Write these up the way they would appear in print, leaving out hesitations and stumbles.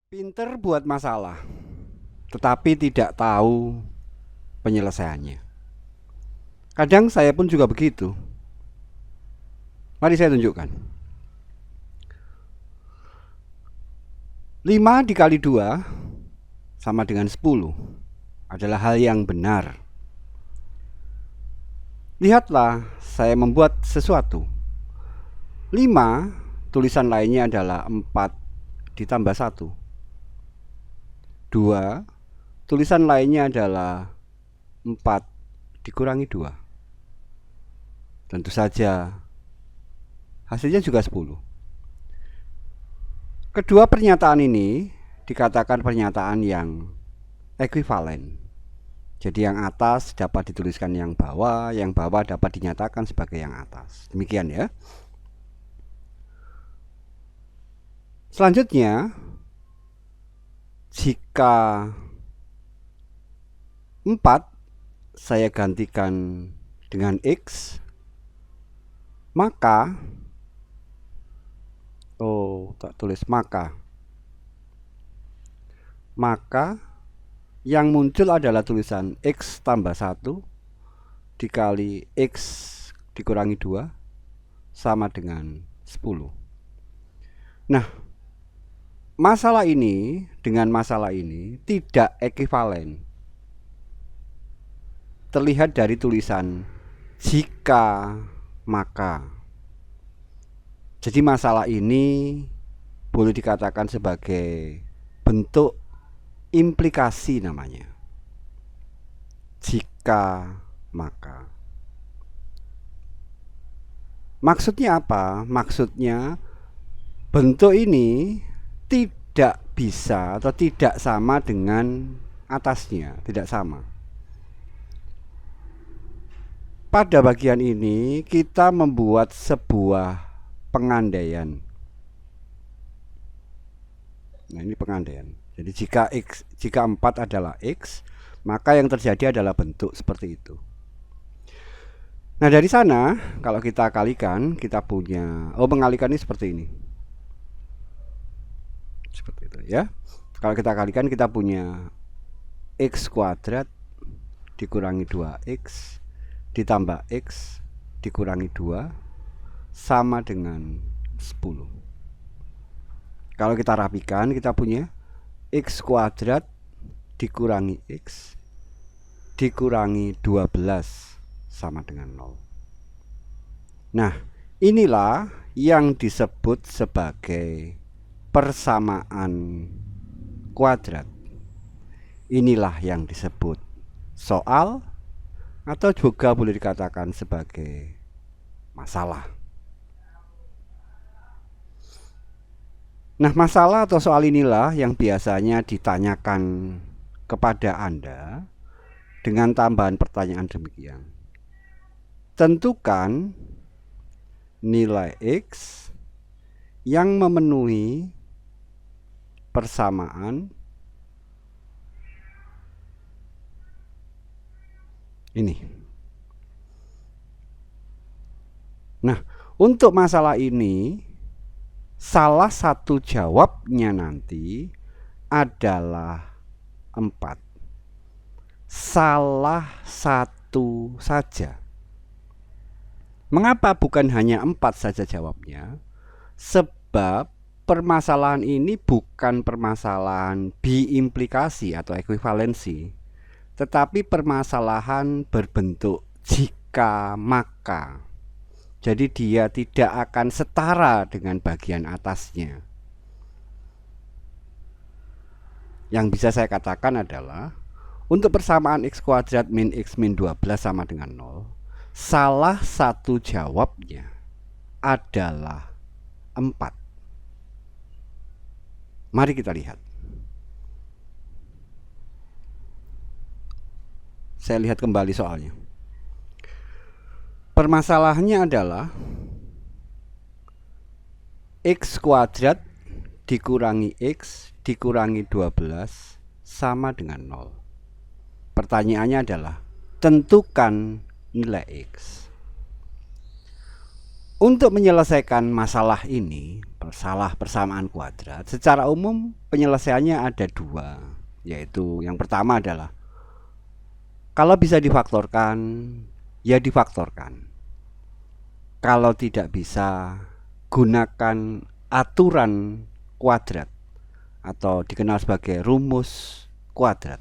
Pinter buat masalah, tetapi tidak tahu penyelesaiannya. Kadang saya pun juga begitu. Mari saya tunjukkan. 5 dikali 2 sama dengan 10 adalah hal yang benar. Lihatlah, saya membuat sesuatu. 5, tulisan lainnya adalah 4 ditambah 1. 2, tulisan lainnya adalah 4 dikurangi 2. Tentu saja hasilnya juga 10. Kedua pernyataan ini dikatakan pernyataan yang ekuivalen. Jadi yang atas dapat dituliskan yang bawah dapat dinyatakan sebagai yang atas. Demikian ya. Selanjutnya, jika 4 saya gantikan dengan X, maka maka yang muncul adalah tulisan X tambah 1 dikali X dikurangi 2 sama dengan 10. Nah, masalah ini dengan masalah ini tidak ekuivalen. Terlihat dari tulisan jika maka. Jadi masalah ini boleh dikatakan sebagai bentuk implikasi namanya. Jika maka. Maksudnya apa? Maksudnya bentuk ini tidak bisa atau tidak sama dengan atasnya, tidak sama. Pada bagian ini kita membuat sebuah pengandaian. Nah, ini pengandaian. Jadi jika 4 adalah X, maka yang terjadi adalah bentuk seperti itu. Nah, dari sana kalau kita kalikan, kita punya mengalikan ini seperti ini. Seperti itu ya. Kalau kita kalikan, kita punya X kuadrat dikurangi 2X ditambah X dikurangi 2 sama dengan 10. Kalau kita rapikan, kita punya X kuadrat dikurangi X dikurangi 12 sama dengan 0. Nah, inilah yang disebut sebagai persamaan kuadrat. Inilah yang disebut soal atau juga boleh dikatakan sebagai masalah. Nah, masalah atau soal inilah yang biasanya ditanyakan kepada Anda dengan tambahan pertanyaan demikian. Tentukan nilai X yang memenuhi persamaan ini. Nah, untuk masalah ini salah satu jawabnya nanti adalah 4. Salah satu saja. Mengapa bukan hanya 4 saja jawabnya? Sebab permasalahan ini bukan permasalahan biimplikasi atau ekuivalensi, tetapi permasalahan berbentuk jika maka. Jadi dia tidak akan setara dengan bagian atasnya. Yang bisa saya katakan adalah untuk persamaan X kuadrat min X min 12 sama dengan 0, salah satu jawabnya adalah 4. Mari kita lihat. Saya lihat kembali soalnya. Permasalahannya adalah X kuadrat dikurangi X dikurangi 12 sama dengan 0. Pertanyaannya adalah tentukan nilai X. Untuk menyelesaikan masalah ini, masalah persamaan kuadrat, secara umum penyelesaiannya ada dua, yaitu yang pertama adalah kalau bisa difaktorkan, ya difaktorkan. Kalau tidak bisa, gunakan aturan kuadrat atau dikenal sebagai rumus kuadrat.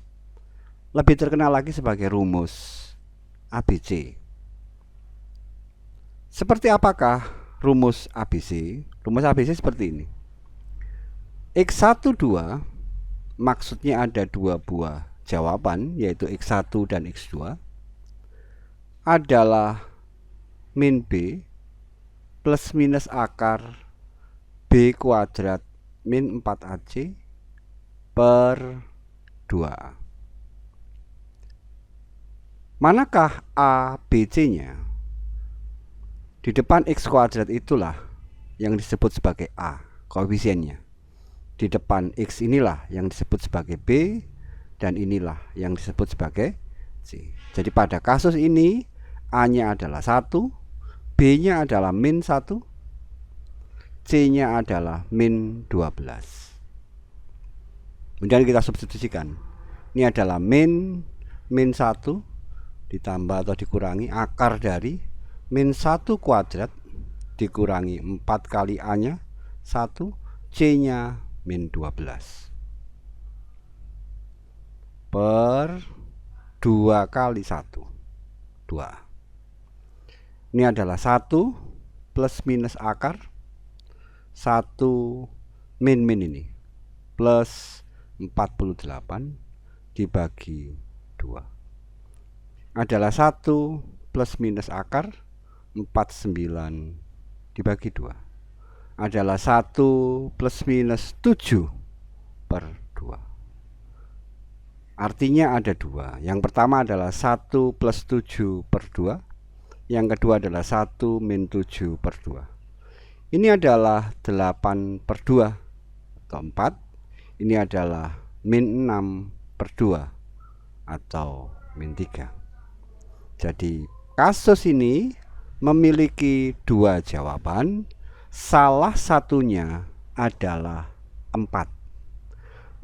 Lebih terkenal lagi sebagai rumus ABC. Seperti apakah rumus ABC? Rumus ABC seperti ini. X12 maksudnya ada dua buah jawaban, yaitu X1 dan X2, adalah min B plus minus akar B kuadrat min 4AC per 2. Manakah A, B, C-nya? Di depan X kuadrat itulah yang disebut sebagai A, koefisiennya. Di depan X inilah yang disebut sebagai B, dan inilah yang disebut sebagai C. Jadi pada kasus ini A-nya adalah 1, B-nya adalah min 1, C-nya adalah min 12. Kemudian kita substitusikan. Ini adalah min 1 ditambah atau dikurangi akar dari min 1 kuadrat dikurangi 4 kali A-nya 1, C-nya min 12 per 2 kali 1, 2. Ini adalah 1 plus minus akar 1 min ini plus 48 dibagi 2 adalah 1 plus minus akar 49 dibagi 2 adalah 1 plus minus 7 per 2. Artinya ada dua. Yang pertama adalah 1 plus 7 per 2. Yang kedua adalah 1 min 7 per 2. Ini adalah 8 per 2 atau 4. Ini adalah min 6 per 2 atau min 3. Jadi kasus ini memiliki dua jawaban. Salah satunya adalah 4.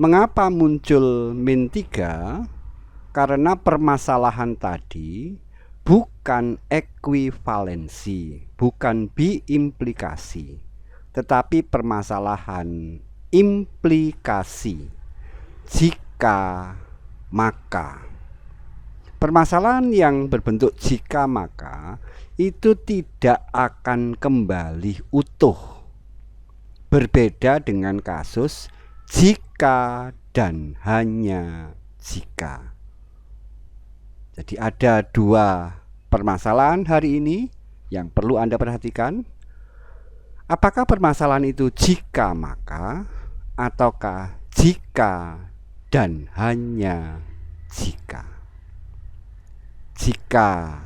Mengapa muncul min 3? Karena permasalahan tadi bukan ekuivalensi, bukan biimplikasi, tetapi permasalahan implikasi, jika maka. Permasalahan yang berbentuk jika maka itu tidak akan kembali utuh. Berbeda dengan kasus jika dan hanya jika. Jadi ada dua permasalahan hari ini yang perlu Anda perhatikan. Apakah permasalahan itu jika maka ataukah jika dan hanya jika? Jika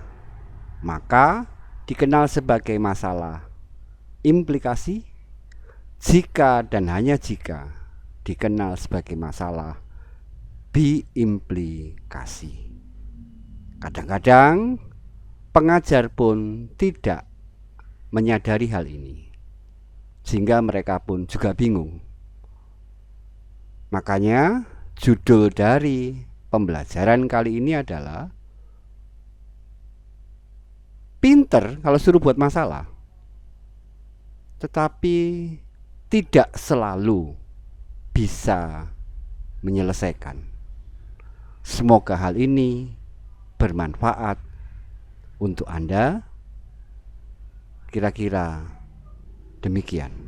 maka dikenal sebagai masalah implikasi. Jika dan hanya jika dikenal sebagai masalah biimplikasi. Kadang-kadang pengajar pun tidak menyadari hal ini, sehingga mereka pun juga bingung. Makanya judul dari pembelajaran kali ini adalah pinter kalau suruh buat masalah, tetapi tidak selalu bisa menyelesaikan. Semoga hal ini bermanfaat untuk Anda. Kira-kira demikian.